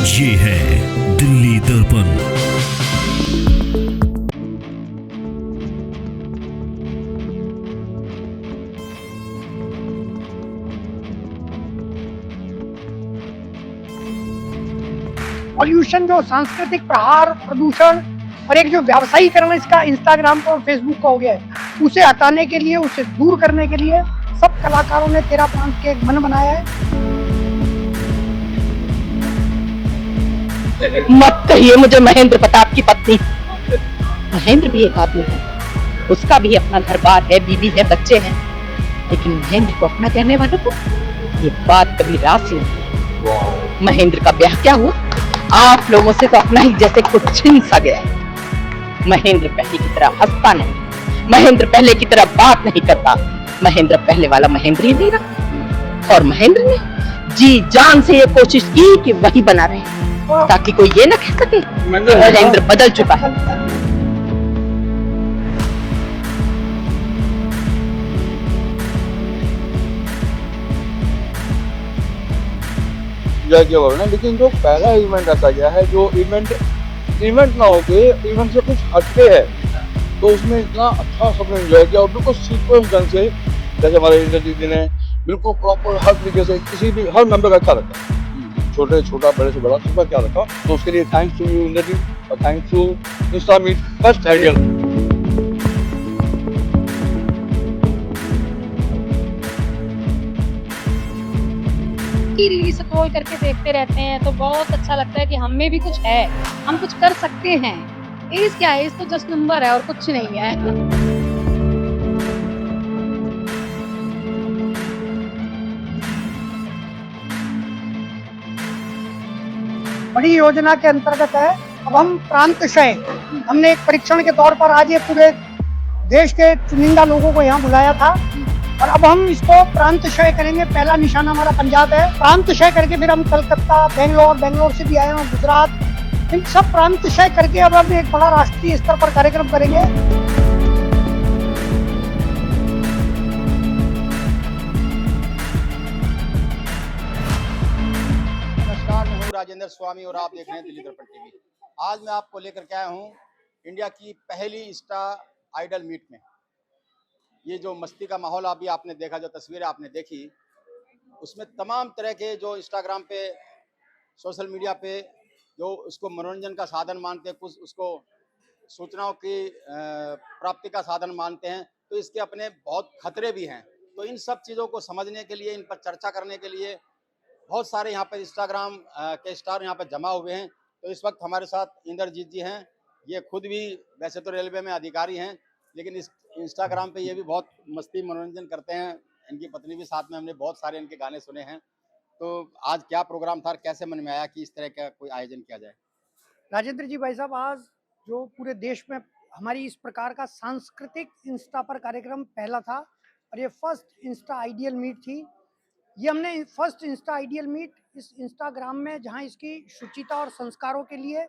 ये है दिल्ली दर्पण। पॉल्यूशन, जो सांस्कृतिक प्रहार, प्रदूषण और एक जो व्यावसायीकरण इसका इंस्टाग्राम पर और फेसबुक का हो गया है, उसे हटाने के लिए, उसे दूर करने के लिए सब कलाकारों ने तेरा प्रांत के एक मन बनाया है। मत कहिए मुझे महेंद्र प्रताप की पत्नी। महेंद्र भी एक आदमी है, उसका भी अपना घर बार है, बीवी है, बच्चे हैं, लेकिन महेंद्र को अपना कहने वालों को ये बात कभी रास नहीं हुई। महेंद्र का ब्याह क्या हुआ? आप लोगों से तो अपना ही जैसे कुछ छीन सा गया है। महेंद्र पहले की तरह हंसता नहीं, महेंद्र पहले की तरह बात नहीं करता। महेंद्र पहले वाला महेंद्र ही नहीं रहा, और महेंद्र ने जी जान से ये कोशिश की कि वही बना रहे, ताकि कोई ये न कह सके महेंद्र बदल चुका है। लेकिन जो पहला इवेंट ऐसा गया है जो इवेंट ना होके इवेंट से कुछ हटके है, तो उसमें इतना अच्छा सबने एंजॉय किया और बिल्कुल सीक्वेंस ढंग से, जैसे हमारे इंद्रजीत जी ने बिल्कुल प्रॉपर हर तरीके से किसी भी हर मेंबर का ख्याल रखा, छोटा बड़े से बड़ा सबका ख्याल रखा। तो उसके लिए थैंक्स टू यू इंद्रजीत और thanks to insta meet first ideal. Reel scroll करके देखते रहते हैं तो बहुत अच्छा लगता है कि हम में भी कुछ है, हम कुछ कर सकते हैं। एज क्या है? एज तो जस्ट नंबर है और कुछ नहीं है। बड़ी योजना के अंतर्गत है। अब हम प्रांतशय, हमने एक परीक्षण के तौर पर आज ये पूरे देश के चुनिंदा लोगों को यहाँ बुलाया था, और अब हम इसको प्रांतशय करेंगे। पहला निशाना हमारा पंजाब है, प्रांतशय करके फिर हम कलकत्ता, बेंगलोर से भी आए हैं, गुजरात, इन सब प्रांतशय करके अब हम एक बड़ा राष्ट्रीय स्तर पर कार्यक्रम करेंगे। नमस्कार, मैं हूँ राजेंद्र स्वामी और आप देख रहे हैं दिल्ली दर्पण टीवी। आज मैं आपको लेकर के आया हूँ इंडिया की पहली इंस्टा आइडल मीट में। ये जो मस्ती का माहौल अभी आपने देखा, जो तस्वीरें आपने देखी, उसमें तमाम तरह के जो इंस्टाग्राम पे, सोशल मीडिया पे जो उसको मनोरंजन का साधन मानते हैं, कुछ उसको सूचनाओं की प्राप्ति का साधन मानते हैं, तो इसके अपने बहुत खतरे भी हैं। तो इन सब चीज़ों को समझने के लिए, इन पर चर्चा करने के लिए बहुत सारे यहाँ पर इंस्टाग्राम के स्टार यहाँ पर जमा हुए हैं। तो इस वक्त हमारे साथ इंद्रजीत जी हैं। ये खुद भी वैसे तो रेलवे में अधिकारी हैं, लेकिन इस इंस्टाग्राम पे ये भी बहुत मस्ती मनोरंजन करते हैं। इनकी पत्नी भी साथ में, हमने बहुत सारे इनके गाने सुने हैं। तो आज क्या प्रोग्राम था, कैसे मन में आया कि इस तरह का कोई आयोजन किया जाए? राजेंद्र जी, भाई साहब, आज जो पूरे देश में हमारी इस प्रकार का सांस्कृतिक इंस्टा पर कार्यक्रम पहला था, और ये फर्स्ट इंस्टा आइडियल मीट थी। ये हमने फर्स्ट इंस्टा आइडियल मीट इस इंस्टाग्राम में, जहां इसकी शुचिता और संस्कारों के लिए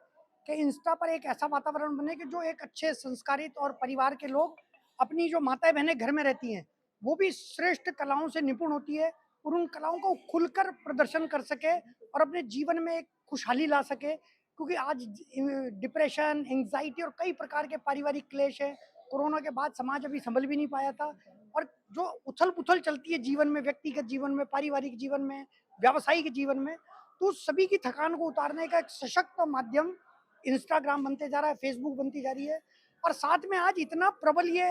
कि इंस्टा पर एक ऐसा वातावरण बने कि जो एक अच्छे संस्कारित और परिवार के लोग, अपनी जो माताएं बहनें घर में रहती हैं, वो भी श्रेष्ठ कलाओं से निपुण होती है और उन कलाओं को खुलकर प्रदर्शन कर सके और अपने जीवन में एक खुशहाली ला सके। क्योंकि आज डिप्रेशन, एंग्जाइटी और कई प्रकार के पारिवारिक क्लेश है। कोरोना के बाद समाज अभी संभल भी नहीं पाया था, और जो उथल पुथल चलती है जीवन में, व्यक्तिगत जीवन में, पारिवारिक जीवन में, व्यावसायिक जीवन में, तो सभी की थकान को उतारने का एक सशक्त माध्यम इंस्टाग्राम बनते जा रहा है, फेसबुक बनती जा रही है। और साथ में आज इतना प्रबल ये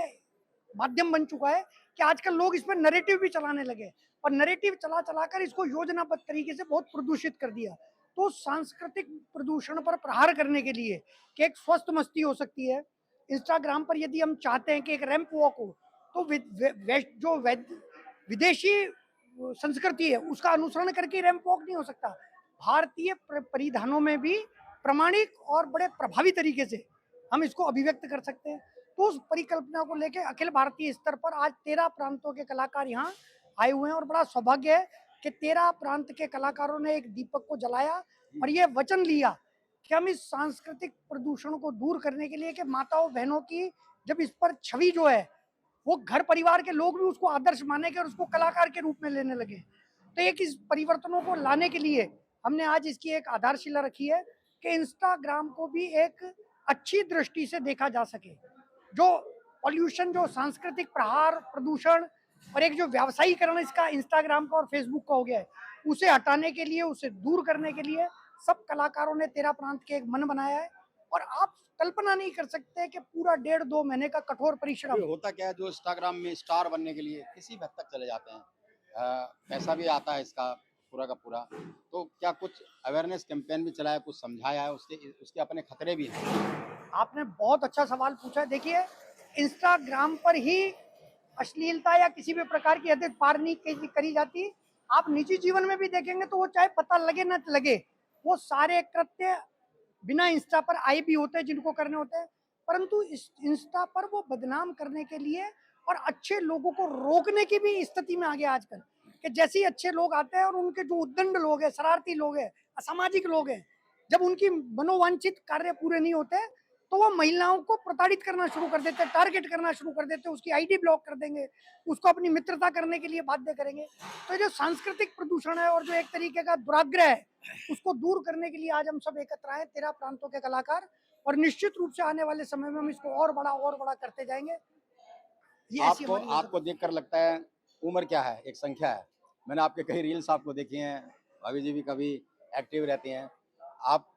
माध्यम बन चुका है कि आजकल लोग इसमें नैरेटिव भी चलाने लगे, और नैरेटिव चला चलाकर इसको योजनाबद्ध तरीके से बहुत प्रदूषित कर दिया। तो सांस्कृतिक प्रदूषण पर प्रहार करने के लिए कि एक स्वस्थ मस्ती हो सकती है इंस्टाग्राम पर, यदि हम चाहते हैं कि एक रैंप वॉक हो, तो विदेशी संस्कृति है उसका अनुसरण करके रैंप वॉक नहीं हो सकता। भारतीय परिधानों में भी प्रमाणिक और बड़े प्रभावी तरीके से हम इसको अभिव्यक्त कर सकते हैं। तो उस परिकल्पना को लेकर अखिल भारतीय स्तर पर आज 13 प्रांतों के कलाकार यहाँ आए हुए हैं, और बड़ा सौभाग्य है कि 13 प्रांत के कलाकारों ने एक दीपक को जलाया और ये वचन लिया कि हम इस सांस्कृतिक प्रदूषण को दूर करने के लिए, कि माताओं बहनों की जब इस पर छवि जो है, वो घर परिवार के लोग भी उसको आदर्श माने के और उसको कलाकार के रूप में लेने लगे। तो एक इस परिवर्तनों को लाने के लिए हमने आज इसकी एक आधारशिला रखी है कि इंस्टाग्राम को भी एक अच्छी दृष्टि से देखा जा सके। जो पॉल्यूशन, जो सांस्कृतिक प्रहार, प्रदूषण और एक जो व्यावसायीकरण इसका इंस्टाग्राम का और फेसबुक का हो गया है, उसे हटाने के लिए, उसे दूर करने के लिए सब कलाकारों ने तेरा प्रांत के एक मन बनाया है। और आप कल्पना नहीं कर सकते कि पूरा 1.5-2 महीने का कठोर परिश्रम। अभी होता क्या है, जो इंस्टाग्राम में स्टार बनने के लिए किसी भी हद तक चले जाते हैं, पैसा भी आता है इसका पूरा का पूरा। तो क्या कुछ अवेयरनेस कैंपेन भी चलाया, कुछ समझाया है, उसके अपने खतरे भी हैं? आपने बहुत अच्छा सवाल पूछा। देखिए, इंस्टाग्राम पर ही अश्लीलता या किसी भी प्रकार की हद पार नहीं करी जाती। आप निजी जीवन में भी देखेंगे तो वो चाहे पता लगे ना लगे, वो सारे कृत्य बिना इंस्टा पर आए भी होते हैं जिनको करने होते हैं, परंतु इंस्टा पर वो बदनाम करने के लिए और अच्छे लोगों को रोकने की भी स्थिति में आ गया आजकल। कि जैसे ही अच्छे लोग आते हैं और उनके जो उद्दंड लोग हैं, शरारती लोग हैं, असामाजिक लोग हैं, जब उनकी मनोवांछित कार्य पूरे नहीं होते तो वो महिलाओं को प्रताड़ित करना शुरू कर देते हैं, टारगेट करना शुरू कर देते हैं, उसकी आईडी ब्लॉक कर देंगे, उसको अपनी मित्रता करने के लिए बाध्य करेंगे। तो जो सांस्कृतिक प्रदूषण है और जो एक तरीके का दुराग्रह है, उसको दूर करने के लिए आज हम सब एकत्र आए, 13 प्रांतों के कलाकार, और निश्चित रूप से आने वाले समय में हम इसको और बड़ा करते जाएंगे। ये ऐसी आपको हमारी आपको देखकर लगता है उम्र क्या है, एक संख्या है। मैंने आपके कई रील्स आपको देखी हैं, भाभी जी भी कभी एक्टिव रहती हैं। आप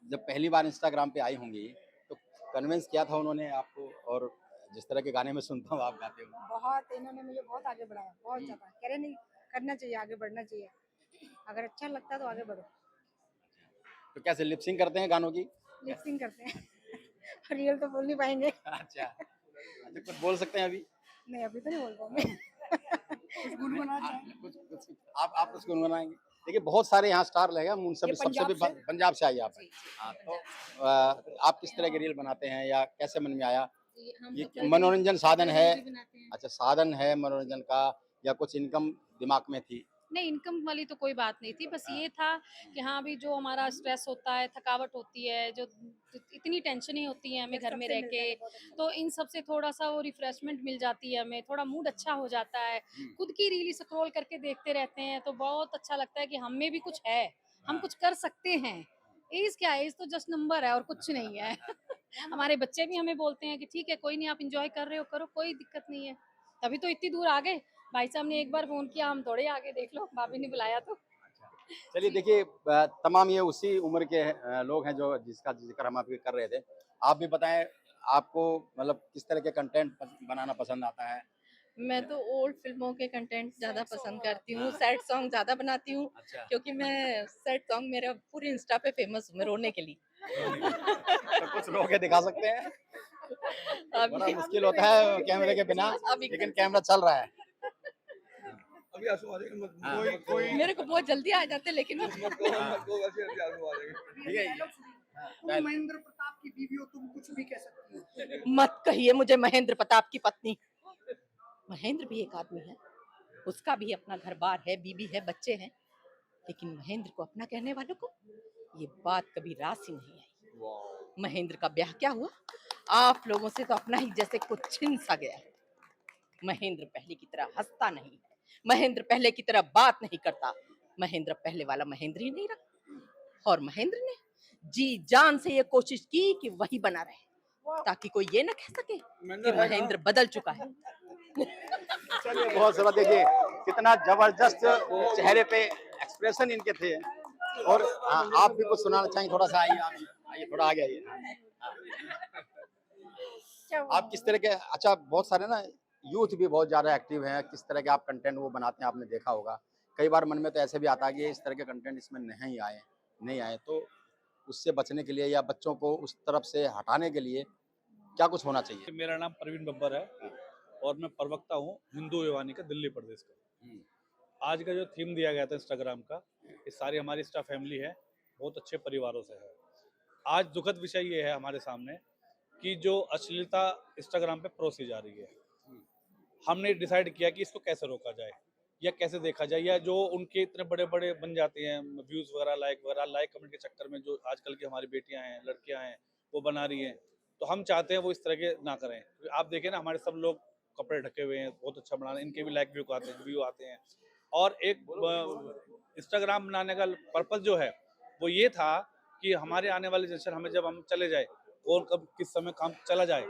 जब पहली बार इंस्टाग्राम पे आई होंगी तो कन्विंस किया था उन्होंने आपको, और जिस तरह के गाने में सुनता हूँ आप गाते हो। बहुत इन्होंने मुझे बहुत आगे बढ़ाया, बहुत ज्यादा। कह रहे नहीं, करना चाहिए, आगे बढ़ना चाहिए, अगर अच्छा लगता है तो आगे बढ़ो। तो कैसे लिपसिंग करते हैं गानों की? लिपसिंग करते हैं रियल तो बोल नहीं पाएंगे। अच्छा, कुछ बोल सकते हैं अभी? नहीं, अभी तो नहीं बोल पाऊंगे। कुछ गुनगुना चाहें? कुछ आप कुछ गुनगुनाएंगे? देखिए बहुत सारे यहाँ स्टार लगे, हम उन सब ये सबसे भी पंजाब से? पंजाब से आइए आप। हाँ, तो आप किस तरह के रील बनाते हैं या कैसे मन में आया? ये मनोरंजन साधन है? अच्छा, साधन है मनोरंजन का, या कुछ इनकम दिमाग में थी? नहीं, इनकम वाली तो कोई बात नहीं थी, बस ये था कि हाँ अभी जो हमारा स्ट्रेस होता है, थकावट होती है, जो इतनी टेंशनें होती हैं हमें घर में रह के, तो इन सब से थोड़ा सा वो रिफ्रेशमेंट मिल जाती है, हमें थोड़ा मूड अच्छा हो जाता है। खुद की रील स्क्रॉल करके देखते रहते हैं तो बहुत अच्छा लगता है कि हम में भी कुछ है, हम कुछ कर सकते हैं। एज क्या है, एज तो जस्ट नंबर है और कुछ नहीं है। हमारे बच्चे भी हमें बोलते हैं कि ठीक है, कोई नहीं, आप इंजॉय कर रहे हो, करो, कोई दिक्कत नहीं है। तभी तो इतनी दूर आ गए। भाई साहब ने एक बार फोन किया, हम थोड़े आगे, देख लो, भाभी ने बुलाया तो। चलिए देखिए, तमाम ये उसी उम्र के लोग हैं जो जिसका जिक्र हम अभी कर रहे थे। आप भी बताएं, आपको मतलब किस तरह के कंटेंट बनाना पसंद आता है? मैं तो ओल्ड फिल्मों के कंटेंट ज्यादा पसंद करती हूँ, सैड सॉन्ग ज्यादा बनाती हूँ, अच्छा, क्योंकि मैं सैड सॉन्ग मेरा पूरे इंस्टा पे फेमस हूँ, मैं रोने के लिए। तो कुछ रो के दिखा सकते हैं? बड़ा अभी मुश्किल होता है कैमरे के बिना, लेकिन कैमरा चल रहा है। अभी आंसू आ जाएंगे, हाँ, कोई मेरे को बहुत जल्दी आ जाते, लेकिन मत को वैसे आंसू आ जाएंगे। ठीक है ये। तुम महेंद्र प्रताप की बीवी हो, तुम कुछ भी कह सकती हो। मत कहिए मुझे महेंद्र प्रताप की पत्नी। महेंद्र भी एक आदमी है, उसका भी अपना घर बार है, बीबी है, बच्चे हैं, लेकिन महेंद्र को अपना कहने वालों को ये बात कभी रास ही नहीं आई। महेंद्र का ब्याह क्या हुआ, आप लोगों से तो अपना ही जैसे कुछ छिन सा गया है। महेंद्र पहले की तरह हंसता नहीं है, महेंद्र पहले की तरह बात नहीं करता, महेंद्र पहले वाला महेंद्र ही नहीं रहा। और महेंद्र ने जी जान से ये कोशिश की कि वही बना रहे, ताकि कोई ये ना कह सके कि महेंद्र बदल चुका है। चलिए बहुत सारा, देखिए कितना जबरदस्त चेहरे पे एक्सप्रेशन इनके थे। और हाँ, आप भी कुछ सुनाना चाहेंगे? थोड़ा सा आइए, आइए थोड़ा आगे आइए। आप किस तरह के, अच्छा बहुत सारे ना यूथ भी बहुत ज़्यादा एक्टिव हैं, किस तरह के आप कंटेंट वो बनाते हैं, आपने देखा होगा। कई बार मन में तो ऐसे भी आता है कि इस तरह के कंटेंट इसमें नहीं आए, तो उससे बचने के लिए या बच्चों को उस तरफ से हटाने के लिए क्या कुछ होना चाहिए? मेरा नाम प्रवीण बब्बर है और मैं प्रवक्ता हूँ हिंदू युवानी का, दिल्ली प्रदेश का। आज का जो थीम दिया गया था इंस्टाग्राम का, ये सारी हमारी इंस्टा फैमिली है, बहुत अच्छे परिवारों से है। आज दुखद विषय ये है हमारे सामने कि जो अश्लीलता इंस्टाग्राम पे परोसी जा रही है, हमने डिसाइड किया कि इसको कैसे रोका जाए या कैसे देखा जाए, या जो उनके इतने बड़े बड़े बन जाते हैं व्यूज़ वगैरह, लाइक कमेंट के चक्कर में जो आजकल की हमारी बेटियां हैं, लड़कियां हैं, वो बना रही हैं, तो हम चाहते हैं वो इस तरह के ना करें। आप देखें ना, हमारे सब लोग कपड़े ढके हुए हैं, बहुत अच्छा बना रहे हैं, इनके भी लाइक व्यू आते हैं। और एक इंस्टाग्राम बनाने का पर्पस जो है वो ये था कि हमारे आने वाले जनरेशन हमें जब हम चले जाए और कब किस समय काम चला जाए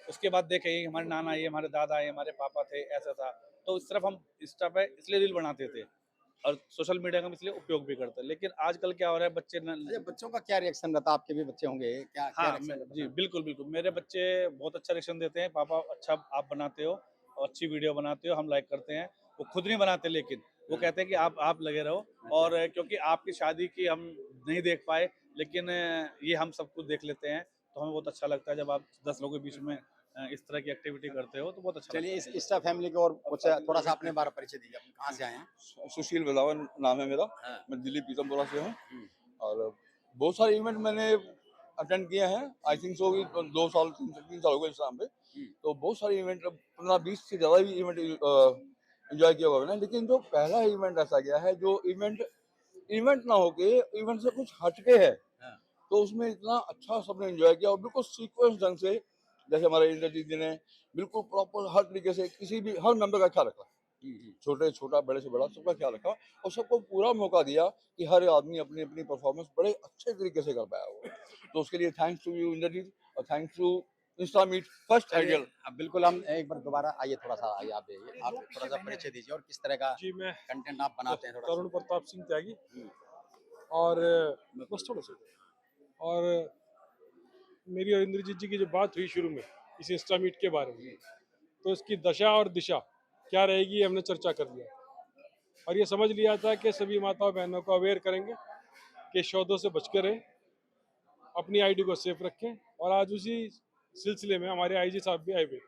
उसके बाद देखें ये हमारे नाना ये हमारे दादा ये हमारे पापा थे ऐसा था। तो इस तरफ हम इंस्टा पे इसलिए रील बनाते थे और सोशल मीडिया का हम इसलिए उपयोग भी करते हैं। लेकिन आजकल क्या हो रहा है बच्चे अच्छा, बच्चों का क्या रिएक्शन रहता है? आपके भी बच्चे होंगे, क्या क्या हाँ रिएक्शन रहता जी है? बिल्कुल बिल्कुल मेरे बच्चे बहुत अच्छा रिएक्शन देते हैं। पापा अच्छा आप बनाते हो और अच्छी वीडियो बनाते हो, हम लाइक करते हैं। वो खुद नहीं बनाते लेकिन वो कहते हैं कि आप लगे रहो। और क्योंकि आपकी शादी की हम नहीं देख पाए लेकिन ये हम सब कुछ देख लेते हैं तो हमें बहुत अच्छा लगता है जब आप 10 लोगों के बीच में इस तरह की एक्टिविटी करते हो तो बहुत अच्छा चलिए लगता इस इंस्टा फैमिली को और कुछ थोड़ा सा अपने बारे में परिचय दीजिए, आप कहाँ से आए हैं? सुशील वजावन नाम है मेरा। हाँ। मैं दिल्ली पीतमपुरा से हूँ और बहुत सारे इवेंट मैंने अटेंड किए हैं। आई थिंक सो 2 साल 3 साल हो गए इस नाम पे। तो बहुत सारे इवेंट 15-20 से ज़्यादा भी इवेंट एंजॉय किया हुआ मैंने। लेकिन जो पहला इवेंट ऐसा गया है जो इवेंट ना होके इवेंट से कुछ हटके है, हाँ। तो उसमें इतना अच्छा सबने एंजॉय किया और बिल्कुल सीक्वेंस ढंग से, जैसे हमारे इंद्रजीत जी ने बिल्कुल प्रॉपर हर तरीके से किसी भी हर मेंबर का ख्याल रखा, छोटे छोटा बड़े से बड़ा सबका ख्याल रखा और सबको पूरा मौका दिया कि हर आदमी अपनी अपनी परफॉर्मेंस बड़े अच्छे तरीके से कर पाया वो। तो उसके लिए थैंक्स टू यू इंद्रजीत और thanks to insta meet first ideal. अब बिल्कुल हम एक बार दोबारा आइए, थोड़ा सा आइए, आप आइए, आप थोड़ा सा परिचय दीजिए और किस तरह का जी मैं कंटेंट आप बनाते हैं थोड़ा तरुण प्रताप सिंह त्यागी और बस थोड़ा सा और मेरी और इंद्रजीत जी की जो बात हुई शुरू में इस इंस्टा मीट के बारे में, तो इसकी दशा और दिशा क्या रहेगी हमने चर्चा कर लिया और ये समझ लिया था कि सभी माताओं बहनों को अवेयर करेंगे कि शौदों से बच कर रहें, अपनी आईडी को सेफ रखें। और आज उसी सिलसिले में हमारे आईजी साहब भी आए हुए।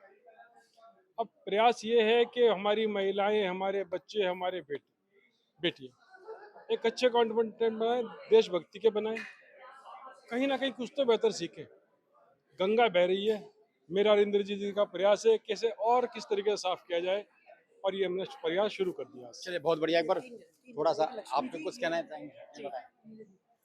अब प्रयास ये है कि हमारी महिलाएं, हमारे बच्चे, हमारे बेटियां एक अच्छे कंटेंट बनाएं, देशभक्ति के बनाएं, कहीं ना कहीं कुछ तो बेहतर सीखें। गंगा बह रही है, मेरा और इंद्रजीत जी का प्रयास है कैसे और किस तरीके से साफ किया जाए और ये हमने प्रयास शुरू कर दिया। चलिए बहुत बढ़िया। एक बार थोड़ा सा आप भी कुछ कहना चाहेंगे? ये बताएं।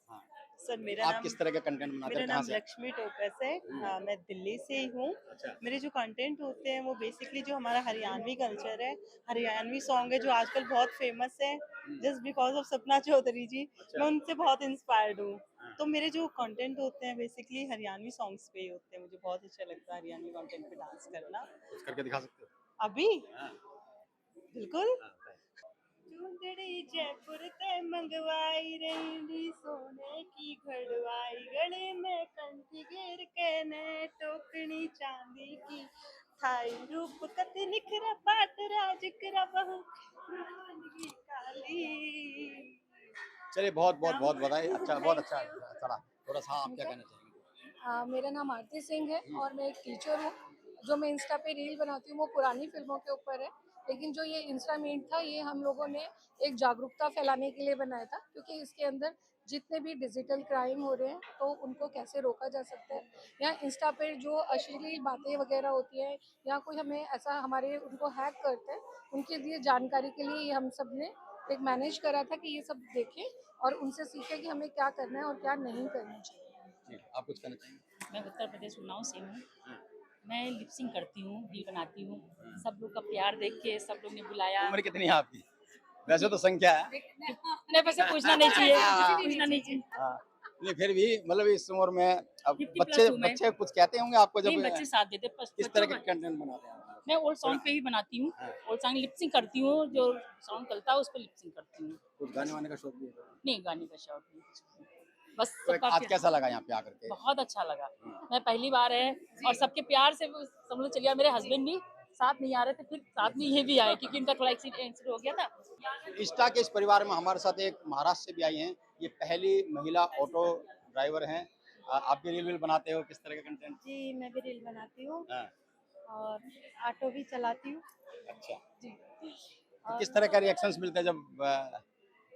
हाँ, सर मेरा आप नाम किस तरह का कंटेंट बनाते मेरा हैं, कहाँ नाम से? लक्ष्मी टोकस है। हाँ, मैं दिल्ली से ही हूँ। अच्छा। मेरे जो कंटेंट होते हैं वो बेसिकली जो हमारा हरियाणवी कल्चर है, हरियाणवी सॉन्ग है जो आजकल बहुत फेमस है, just because of Sapna Chaudhary जी। मैं उनसे बहुत इंस्पायर्ड हूँ। तो मेरे जो कंटेंट होते हैं बेसिकली हरियाणवी सॉन्ग्स पे ही होते हैं। मुझे बहुत अच्छा लगता है हरियाणवी कंटेंट पे डांस करना। कुछ करके दिखा सकते हो? अभी हाँ। बिल्कुल। हाँ, चूंदड़ी जयपुर ते मंगवाई रही सोने की घड़वाई, गले में कंठी गिर के ने टोकनी चांदी की थाई, रूप कति निखरा पाट राजकरा बहु की काली। चलिए बहुत बहुत बहुत बधाई। अच्छा, बहुत अच्छा चला। थोड़ा सा आप क्या कहना चाहेंगे? मेरा नाम आरती सिंह है और मैं एक टीचर हूँ। जो मैं इंस्टा पे रील बनाती हूँ वो पुरानी फिल्मों के ऊपर है, लेकिन जो ये इंस्टा मीट था ये हम लोगों ने एक जागरूकता फैलाने के लिए बनाया था, क्योंकि इसके अंदर जितने भी डिजिटल क्राइम हो रहे हैं तो उनको कैसे रोका जा सकता है, या इंस्टा पे जो अश्लील बातें वगैरह होती हैं या कोई हमें ऐसा हमारे उनको हैक करते हैं, उनके लिए जानकारी के लिए ये हम सब ने एक मैनेज करा था कि ये सब देखें और उनसे सीखें कि हमें क्या करना है और क्या नहीं करना चाहिए। जी, आप कुछ कहना चाहेंगे? मैं उत्तर प्रदेश उन्नाव से हूँ। मैं लिपसिंग करती हूँ, रील बनाती हूँ। सब लोग का प्यार देख के सब लोग ने बुलाया। उम्र कितनी है आपकी? वैसे तो संख्या है। नहीं, वैसे पूछना नहीं चाहिए, पूछना नहीं चाहिए। हाँ, नहीं फिर भी मतलब इस उम्र में अब 50 बच्चे प्लस हूँ मैं। बच्चे कुछ कहते होंगे आपको जब नहीं, बच्चे साथ देते। किस तरह के कंटेंट बनाते हैं आप? मैं ओल्ड सॉन्ग पे ही बनाती हूँ। ओल्ड सॉन्ग लिपसिंग करती हूँ, जो सॉन्ग चलता है उस पर लिपसिंग करती हूँ। कुछ गाने वाने का शौक भी है? नहीं, गाने का शौक नहीं। बस तो सबका आज कैसा लगा यहाँ पे आकर के? बहुत अच्छा लगा। मैं पहली बार है और सबके प्यार से सब लोग चलिए। मेरे हस्बैंड भी साथ नहीं आ रहे थे, फिर साथ में ये भी आए क्योंकि इनका थोड़ा एक्सीडेंट हो गया था। इंस्टा के इस परिवार में हमारे साथ एक महाराष्ट्र से भी आई हैं। ये पहली महिला ऑटो ड्राइवर हैं। आप भी रील बनाते हो, किस तरह का कंटेंट? जी मैं भी रील बनाती हूँ हाँ, और ऑटो भी चलाती हूँ। अच्छा। जी। तो किस तरह का रिएक्शंस मिलते हैं जब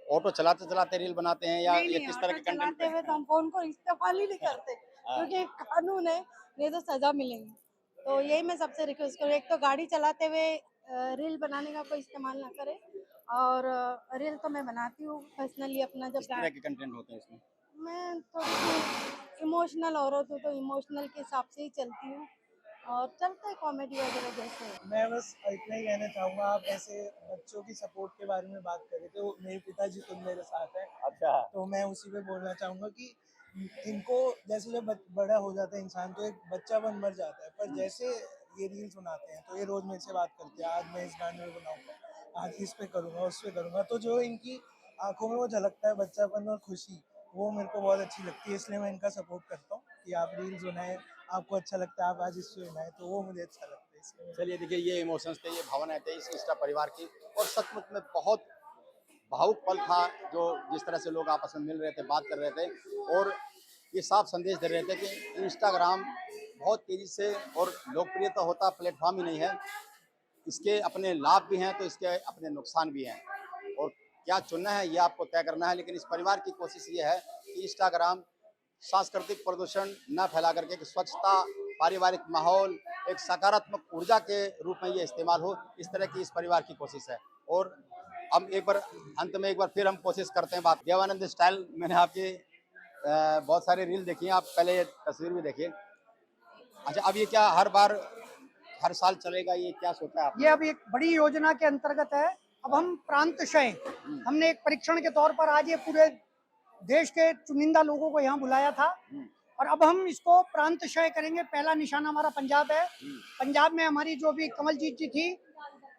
ऑटो चलाते चलाते रील बनाते हैं, या ये किस तरह के कंटेंट? चलाते हुए तो हम फोन को इस्तेमाल ही नहीं करते क्योंकि कानून है, नहीं तो सजा मिलेगी। तो यही मैं सबसे रिक्वेस्ट करूँ, एक तो गाड़ी चलाते हुए रील बनाने का कोई इस्तेमाल ना करे, और रील तो मैं बनाती हूँ पर्सनली अपना। जब किस तरह के कंटेंट होते हैं इसमें? मैं थोड़ी इमोशनल औरत हूँ तो इमोशनल के हिसाब से ही चलती हूँ, और चलता है कॉमेडी वगैरह जैसे। मैं बस इतना ही कहना चाहूँगा, आप ऐसे बच्चों की सपोर्ट के बारे में बात कर रहे थे, वो मेरे पिताजी खुद मेरे साथ है। अच्छा। तो मैं उसी पे बोलना चाहूँगा कि इनको जैसे जब बड़ा हो जाता है इंसान तो एक बच्चापन मर जाता है, पर जैसे ये रील्स बनाते हैं तो ये रोज़ मेरे से बात करते हैं, आज मैं इस गाने में बनाऊँगा, आज इस पे करूँगा, उस पे करूँगा। तो जो इनकी आंखों में वो झलकता है बच्चापन और खुशी, वो मेरे को बहुत अच्छी लगती है, इसलिए मैं इनका सपोर्ट करता हूँ कि आप रील्स बनाएं, आपको अच्छा लगता है, आप आज इससे बनाएं, तो वो मुझे अच्छा लगता है इसलिए। चलिए देखिए, ये इमोशंस थे, ये भावनाएं थे इस इंस्टा परिवार की, और सचमुच में बहुत भावुक पल था जो जिस तरह से लोग आपस में मिल रहे थे, बात कर रहे थे, और ये साफ संदेश दे रहे थे कि इंस्टाग्राम बहुत तेज़ी से और लोकप्रियता होता प्लेटफॉर्म ही नहीं है, इसके अपने लाभ भी हैं तो इसके अपने नुकसान भी हैं, और क्या चुनना है ये आपको तय करना है। लेकिन इस परिवार की कोशिश ये है कि इंस्टाग्राम सांस्कृतिक प्रदूषण न फैला करके कि स्वच्छता, पारिवारिक माहौल, एक सकारात्मक ऊर्जा के रूप में ये इस्तेमाल हो, इस तरह की इस परिवार की कोशिश है। और अब एक बार अंत में एक बार फिर हम कोशिश करते हैं बात देवानंद स्टाइल। मैंने आपकी बहुत सारे रील देखी हैं, आप पहले ये तस्वीर भी देखिए। अच्छा, अब ये क्या हर साल चलेगा, ये क्या सोचा है आपने? ये अब एक बड़ी योजना के अंतर्गत है। अब हम प्रांतशय, हमने एक परीक्षण के तौर पर आज ये पूरे देश के चुनिंदा लोगों को यहाँ बुलाया था, और अब हम इसको प्रांतशय करेंगे। पहला निशाना हमारा पंजाब है। पंजाब में हमारी जो भी कमलजीत जी थी,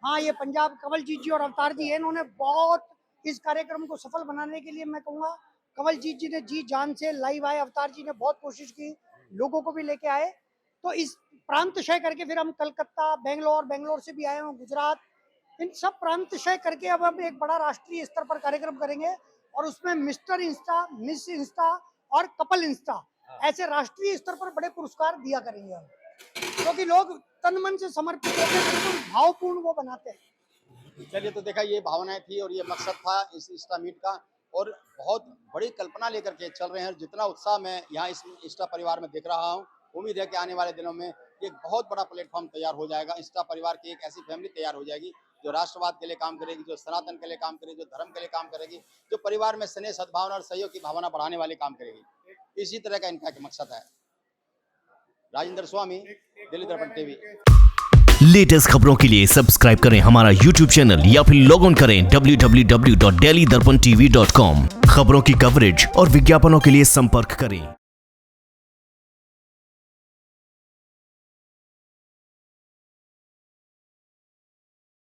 हाँ ये पंजाब कमलजीत जी और अवतार जी है, इन्होंने बहुत इस कार्यक्रम को सफल बनाने के लिए, मैं कहूँगा कमलजीत जी ने जी जान से लाइव आए, अवतार जी ने बहुत कोशिश की, लोगों को भी लेके आए। तो इस प्रांतशय करके फिर हम कलकत्ता, बेंगलोर से भी आए हैं, गुजरात, इन सब प्रांतशय करके अब हम एक बड़ा राष्ट्रीय स्तर पर कार्यक्रम करेंगे, और उसमें मिस्टर इंस्टा, मिस इंस्टा और कपल इंस्टा ऐसे राष्ट्रीय स्तर पर बड़े पुरस्कार दिया करेंगे हम, क्योंकि लोग तन मन से समर्पित होकर बिल्कुल भावपूर्ण वो बनाते हैं। चलिए, तो देखा ये भावनाएं थी और ये मकसद था इस इंस्टा मीट का, और बहुत बड़ी कल्पना लेकर के चल रहे हैं। जितना उत्साह मैं यहाँ इस इंस्टा परिवार में देख रहा हूँ, उम्मीद है कि आने वाले दिनों में एक बहुत बड़ा प्लेटफॉर्म तैयार हो जाएगा। इंस्टा परिवार की एक ऐसी फैमिली तैयार हो जाएगी जो राष्ट्रवाद के लिए काम करेगी, जो सनातन के लिए काम करेगी, जो धर्म के लिए काम करेगी, जो परिवार में स्नेह, सद्भावना और सहयोग की भावना बढ़ाने वाले काम करेगी। इसी तरह का इनका एक मकसद है। राजेंद्र स्वामी, दिल्ली दर्पण टीवी। लेटेस्ट खबरों के लिए सब्सक्राइब करें हमारा YouTube चैनल या फिर लॉग ऑन करें www.delhidarpantv.com। खबरों की कवरेज और विज्ञापनों के लिए संपर्क करें।